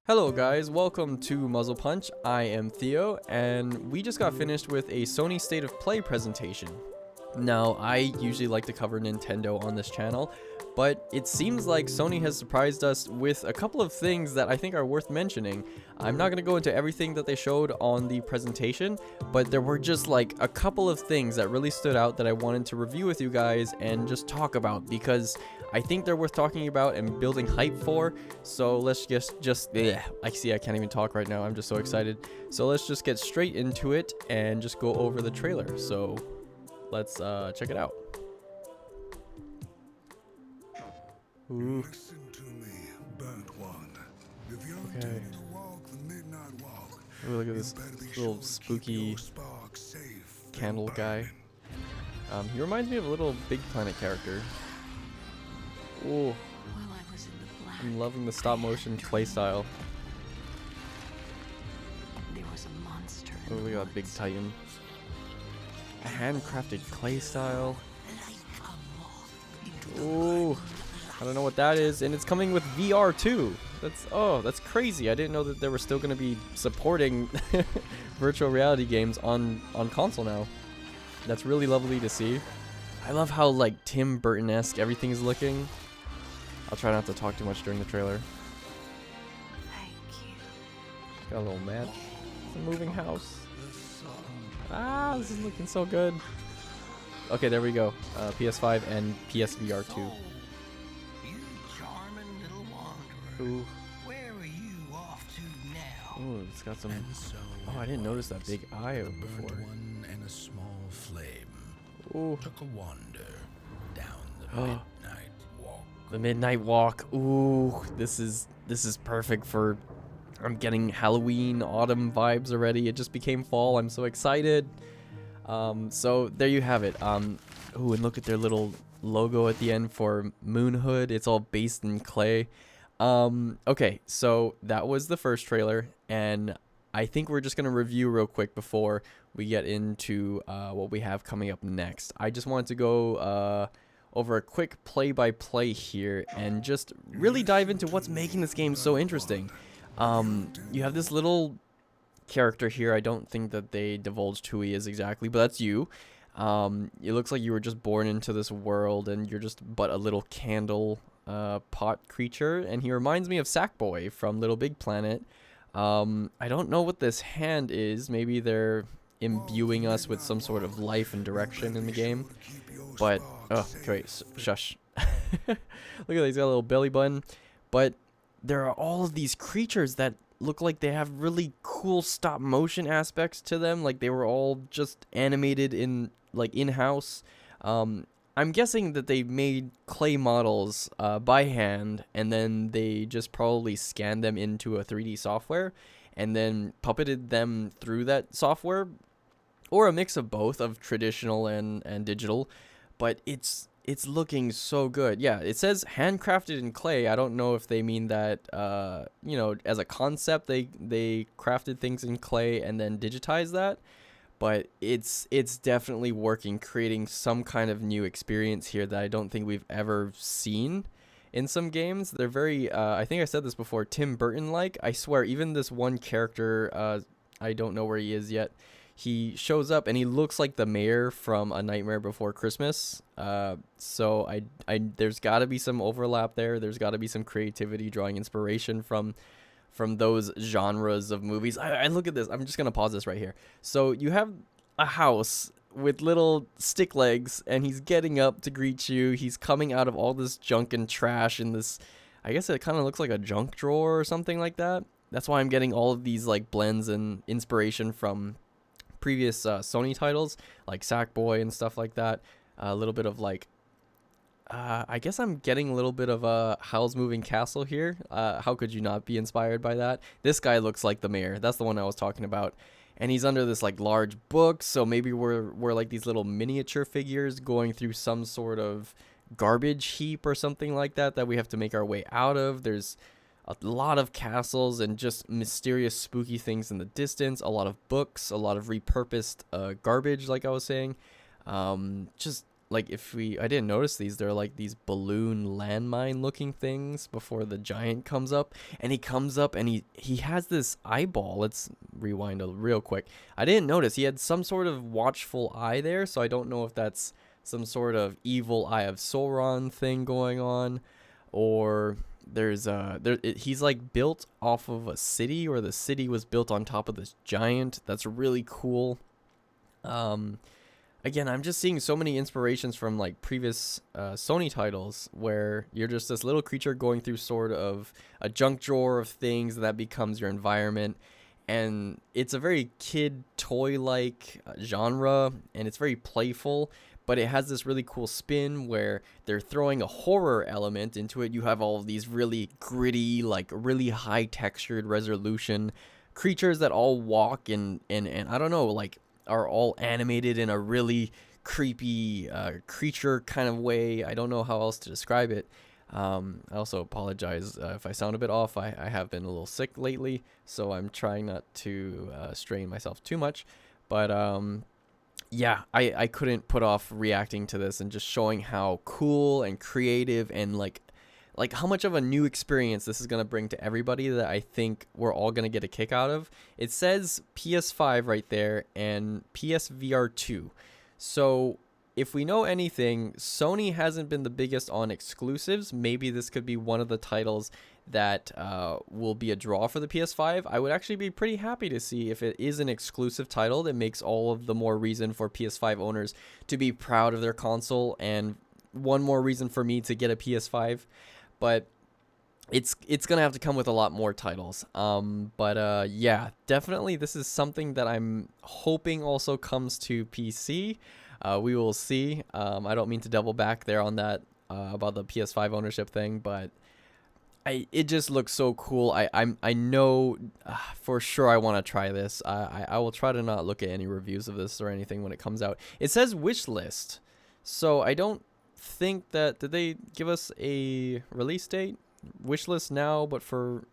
Hello guys, welcome to Muzzle Punch. I am Theo, and we just got finished with a Sony State of Play presentation. Now, I usually like to cover Nintendo on this channel, but it seems like Sony has surprised us with a couple of things that I think are worth mentioning. I'm not going to go into everything that they showed on the presentation, but there were just like a couple of things that really stood out that I wanted to review with you guys and just talk about because I think they're worth talking about and building hype for. So let's I can't even talk right now. I'm just so excited. So let's just get straight into it and just go over the trailer. So let's check it out. Ooh. Listen to me, burnt one. If you're Okay. doing the walk, the midnight walk, Ooh, look at this little spooky candle guy. He reminds me of a little Big Planet character. Ooh, I'm loving the stop motion clay style. There was a monster. Oh, look at that big titan. A handcrafted clay style. Ooh, I don't know what that is, and it's coming with VR too. That's crazy. I didn't know that they were still going to be supporting virtual reality games on console now. That's really lovely to see. I love how like Tim Burton-esque everything is looking. I'll try not to talk too much during the trailer. Thank you. Got a little match. It's a moving house. Ah, this is looking so good. Okay, there we go. PS5 and PSVR 2. You charming little wanderer. Ooh, Where are you off to now? ooh, it's got some. And so Oh, I didn't notice that big eye the before. burnt one and a small flame Ooh, took a wander down the Oh. midnight walk. the midnight walk. Ooh, this is perfect for. I'm getting Halloween, autumn vibes already. It just became fall. I'm so excited. So there you have it. Ooh, and look at their little logo at the end for Moonhood. It's all based in clay. Okay, so that was the first trailer, and I think we're just gonna review real quick before we get into what we have coming up next. I just wanted to go over a quick play-by-play here and just really dive into what's making this game so interesting. You have this little character here. I don't think that they divulged who he is exactly, but that's you. It looks like you were just born into this world and you're just but a little candle pot creature, and he reminds me of Sackboy from Little Big Planet. I don't know what this hand is. Maybe they're imbuing us with some sort of life and direction in the game, but okay, shush. Look at that, he's got a little belly button. But there are all of these creatures that look like they have really cool stop motion aspects to them, like they were all just animated in like in-house. I'm guessing that they made clay models by hand, and then they just probably scanned them into a 3D software and then puppeted them through that software, or a mix of both, of traditional and digital. But it's looking so good. Yeah, it says handcrafted in clay. I don't know if they mean that as a concept they crafted things in clay and then digitized that, but it's definitely working, creating some kind of new experience here that I don't think we've ever seen in some games. They're very I think I said this before, Tim Burton like. I swear, even this one character, I don't know where he is yet. He shows up and he looks like the mayor from A Nightmare Before Christmas. So I there's got to be some overlap there. There's got to be some creativity drawing inspiration from those genres of movies. I look at this. I'm just going to pause this right here. So you have a house with little stick legs, and he's getting up to greet you. He's coming out of all this junk and trash in this, I guess it kind of looks like a junk drawer or something like that. That's why I'm getting all of these like blends and inspiration from previous Sony titles like Sackboy and stuff like that. A little bit of like I guess I'm getting a little bit of a Howl's Moving Castle here. How could you not be inspired by that? This guy looks like the mayor. That's the one I was talking about. And he's under this like large book, so maybe we're like these little miniature figures going through some sort of garbage heap or something like that we have to make our way out of. There's a lot of castles and just mysterious, spooky things in the distance. A lot of books, a lot of repurposed garbage, like I was saying. Just like I didn't notice these. They're like these balloon landmine looking things before the giant comes up, and he comes up and he has this eyeball. Let's rewind a real quick. I didn't notice he had some sort of watchful eye there, so I don't know if that's some sort of evil Eye of Sauron thing going on, or he's like built off of a city, or the city was built on top of this giant. That's really cool. Again, I'm just seeing so many inspirations from like previous Sony titles where you're just this little creature going through sort of a junk drawer of things that becomes your environment. And it's a very kid toy-like genre, and it's very playful, but it has this really cool spin where they're throwing a horror element into it. You have all of these really gritty, like really high textured resolution creatures that all walk and I don't know, like are all animated in a really creepy creature kind of way. I don't know how else to describe it. I also apologize if I sound a bit off. I have been a little sick lately, so I'm trying not to strain myself too much. But yeah, I couldn't put off reacting to this and just showing how cool and creative and like how much of a new experience this is going to bring to everybody that I think we're all going to get a kick out of. It says PS5 right there and PSVR 2. So if we know anything, Sony hasn't been the biggest on exclusives. Maybe this could be one of the titles that will be a draw for the PS5. I would actually be pretty happy to see if it is an exclusive title that makes all of the more reason for PS5 owners to be proud of their console, and one more reason for me to get a PS5. But it's gonna have to come with a lot more titles. Yeah, definitely this is something that I'm hoping also comes to PC. We will see. I don't mean to double back there on that about the PS5 ownership thing, but it just looks so cool. I know for sure I want to try this. I will try to not look at any reviews of this or anything when it comes out. It says wish list, so I don't think that did they give us a release date? Wish list now, but for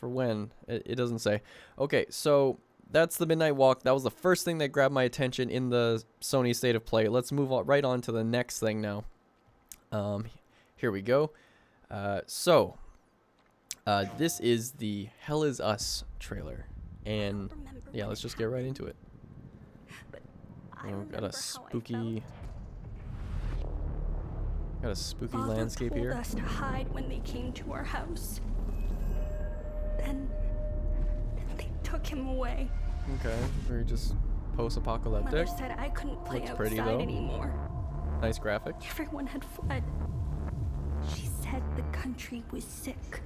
when it doesn't say. Okay, so that's the Midnight Walk. That was the first thing that grabbed my attention in the Sony State of Play. Let's move on right on to the next thing now. Here we go. This is the Hell Is Us trailer, and yeah, let's just get right into it. Got a spooky landscape here. Father told us to hide when they came to our house. Then they took him away. Okay, very just post-apocalyptic. Mother said I couldn't play Looks outside pretty, though. anymore. Nice graphic. Everyone had fled. She said the country was sick.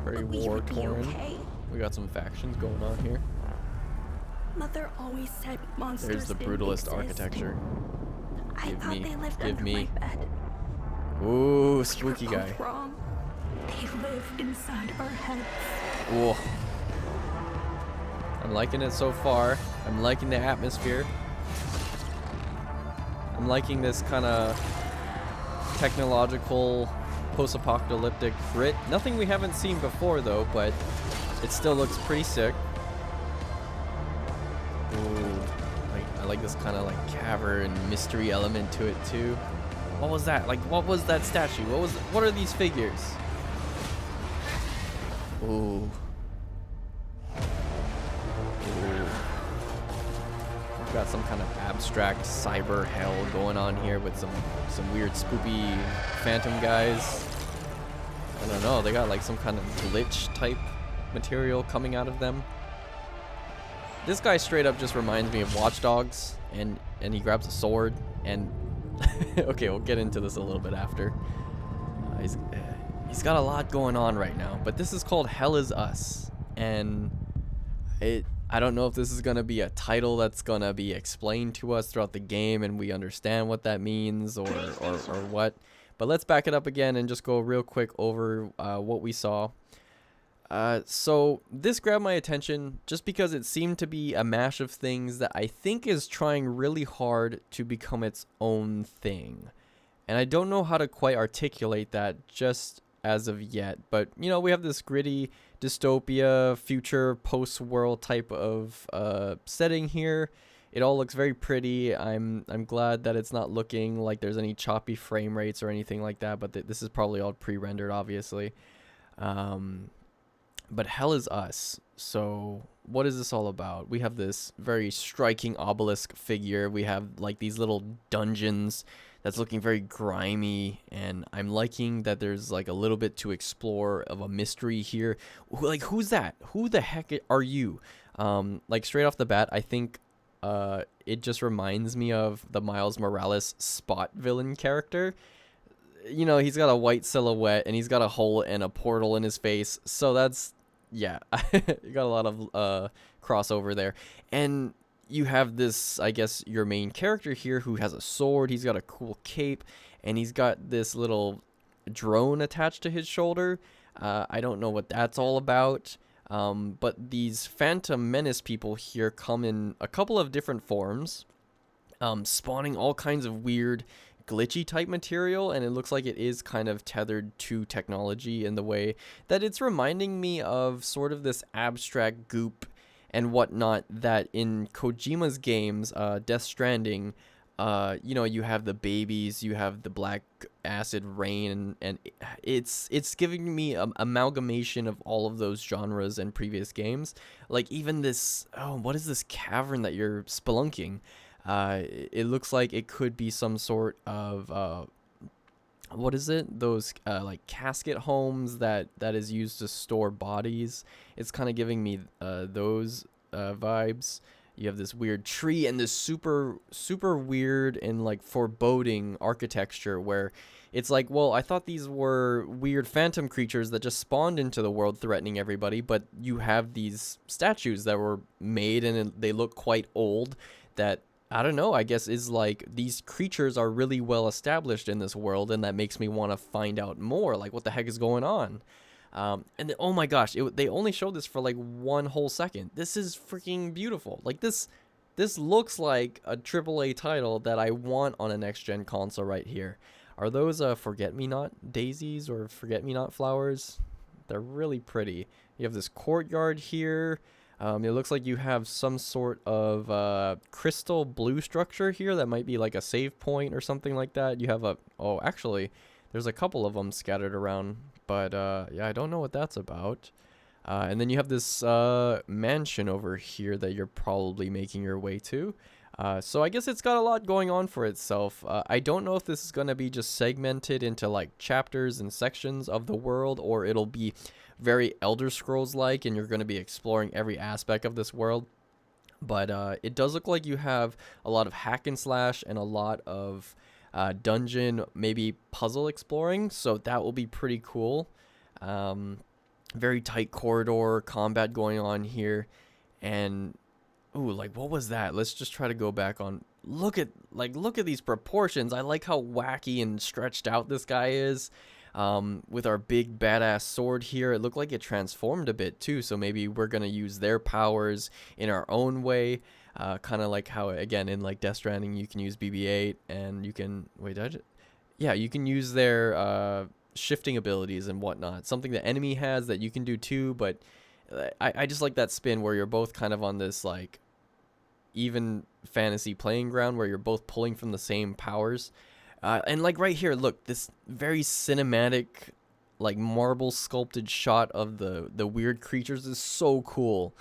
Very but we would be war-torn. okay. We got some factions going on here. Mother always said monsters There's the didn't brutalist exist. architecture. I Give thought me- they lived give under me. my bed. Ooh, We spooky were guy. both wrong. They live inside our heads. Ooh. I'm liking it so far. I'm liking the atmosphere. I'm liking this kind of technological post-apocalyptic grit. Nothing we haven't seen before though, but it still looks pretty sick. Ooh. I like this kind of like cavern mystery element to it too. What was that? Like, what was that statue? What are these figures? Ooh. We've got some kind of abstract cyber hell going on here with some weird spoopy phantom guys. I don't know, they got like some kind of glitch type material coming out of them. This guy straight up just reminds me of Watch Dogs, and he grabs a sword and okay, we'll get into this a little bit after. He's got a lot going on right now, but this is called Hell Is Us, and I don't know if this is gonna be a title that's gonna be explained to us throughout the game and we understand what that means or what. But let's back it up again and just go real quick over what we saw. So this grabbed my attention just because it seemed to be a mash of things that I think is trying really hard to become its own thing. And I don't know how to quite articulate that just as of yet. But, we have this gritty dystopia, future, post-world type of setting here. it all looks very pretty. I'm glad that it's not looking like there's any choppy frame rates or anything like that, but this is probably all pre-rendered, obviously. But Hell is Us. So what is this all about? We have this very striking obelisk figure. We have like these little dungeons that's looking very grimy, and I'm liking that there's like a little bit to explore of a mystery here. Like, who's that? Who the heck are you? Like, straight off the bat, I think it just reminds me of the Miles Morales Spot villain character. You know, he's got a white silhouette and he's got a hole and a portal in his face. So that's, yeah, you got a lot of crossover there. And you have this, I guess, your main character here who has a sword. He's got a cool cape, and he's got this little drone attached to his shoulder. I don't know what that's all about. But these Phantom Menace people here come in a couple of different forms, spawning all kinds of weird glitchy type material, and it looks like it is kind of tethered to technology in the way that it's reminding me of sort of this abstract goop and whatnot that in Kojima's games, Death Stranding, you know, you have the babies, you have the black acid rain, and it's giving me an amalgamation of all of those genres and previous games. Like, even this, oh, what is this cavern that you're spelunking? It looks like it could be some sort of what is it? Those like casket homes that is used to store bodies. It's kind of giving me those vibes. You have this weird tree and this super weird and like foreboding architecture where it's like, well, I thought these were weird phantom creatures that just spawned into the world threatening everybody, but you have these statues that were made and they look quite old that, I don't know, I guess is like these creatures are really well established in this world, and that makes me want to find out more, like what the heck is going on. And then, oh my gosh, they only showed this for like 1 whole second. This is freaking beautiful. Like, this looks like a AAA title that I want on a next-gen console right here. Are those forget-me-not daisies or forget-me-not flowers? They're really pretty. You have this courtyard here. It looks like you have some sort of crystal blue structure here that might be like a save point or something like that. You have oh, actually, there's a couple of them scattered around, but yeah, I don't know what that's about. And then you have this mansion over here that you're probably making your way to. So I guess it's got a lot going on for itself. I don't know if this is going to be just segmented into like chapters and sections of the world, or it'll be very Elder Scrolls like and you're going to be exploring every aspect of this world. But it does look like you have a lot of hack and slash and a lot of dungeon, maybe puzzle exploring, so that will be pretty cool. Very tight corridor combat going on here. And ooh, like, what was that? Let's just try to go back on. Look at these proportions. I like how wacky and stretched out this guy is. With our big badass sword here, it looked like it transformed a bit too, so maybe we're gonna use their powers in our own way, kind of like how, again, in like Death Stranding, you can use BB-8 and you can yeah, you can use their shifting abilities and whatnot, something the enemy has that you can do too. But I just like that spin where you're both kind of on this like even fantasy playing ground where you're both pulling from the same powers. And like right here, look, this very cinematic, like marble sculpted shot of the weird creatures is so cool.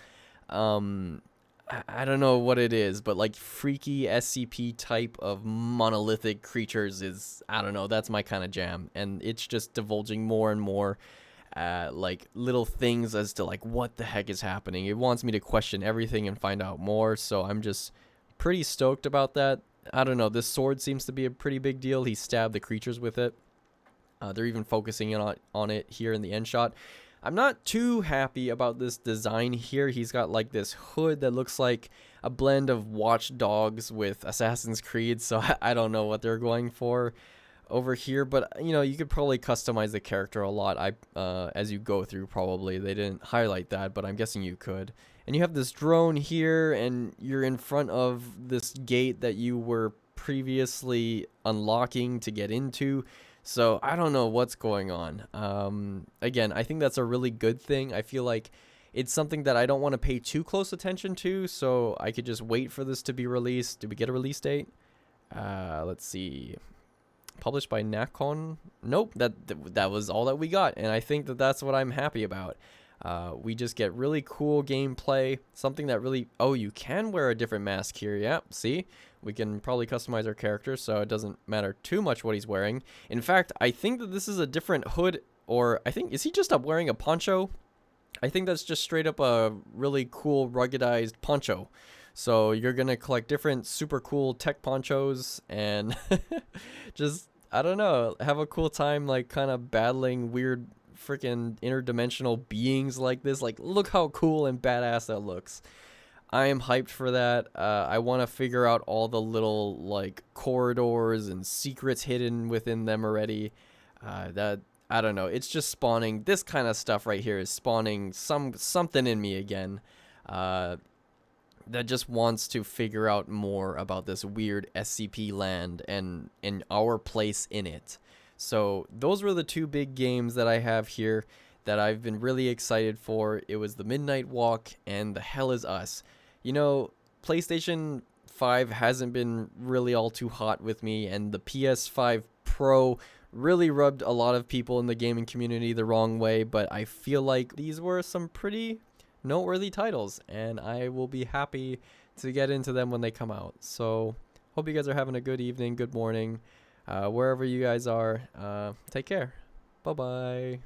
I don't know what it is, but like freaky SCP type of monolithic creatures is, I don't know, that's my kind of jam. And it's just divulging more and more like little things as to like what the heck is happening. It wants me to question everything and find out more, so I'm just pretty stoked about that. I don't know, this sword seems to be a pretty big deal. He stabbed the creatures with it. They're even focusing on it here in the end shot. I'm not too happy about this design here. He's got like this hood that looks like a blend of Watch Dogs with Assassin's Creed, so I don't know what they're going for over here, but you know, you could probably customize the character a lot as you go through. Probably they didn't highlight that, but I'm guessing you could. And you have this drone here, and you're in front of this gate that you were previously unlocking to get into. So I don't know what's going on. Again, I think that's a really good thing. I feel like it's something that I don't want to pay too close attention to, so I could just wait for this to be released. Did we get a release date? Let's see. Published by Nacon. Nope, that was all that we got, and I think that that's what I'm happy about. We just get really cool gameplay, something that really... Oh, you can wear a different mask here. Yeah, see? We can probably customize our character, so it doesn't matter too much what he's wearing. In fact, I think that this is a different hood, or I think... Is he just up wearing a poncho? I think that's just straight up a really cool ruggedized poncho. So you're going to collect different super cool tech ponchos and just, I don't know, have a cool time like kind of battling weird freaking interdimensional beings like this. Like, look how cool and badass that looks. I am hyped for that. I want to figure out all the little like corridors and secrets hidden within them already. That I don't know. It's just spawning this kind of stuff right here is spawning something in me again. That just wants to figure out more about this weird SCP land and our place in it. So those were the two big games that I have here that I've been really excited for. It was the Midnight Walk and The Hell Is Us. You know, PlayStation 5 hasn't been really all too hot with me, and the PS5 Pro really rubbed a lot of people in the gaming community the wrong way, but I feel like these were some pretty noteworthy titles, and I will be happy to get into them when they come out. So hope you guys are having a good evening, good morning, wherever you guys are. Take care. Bye bye.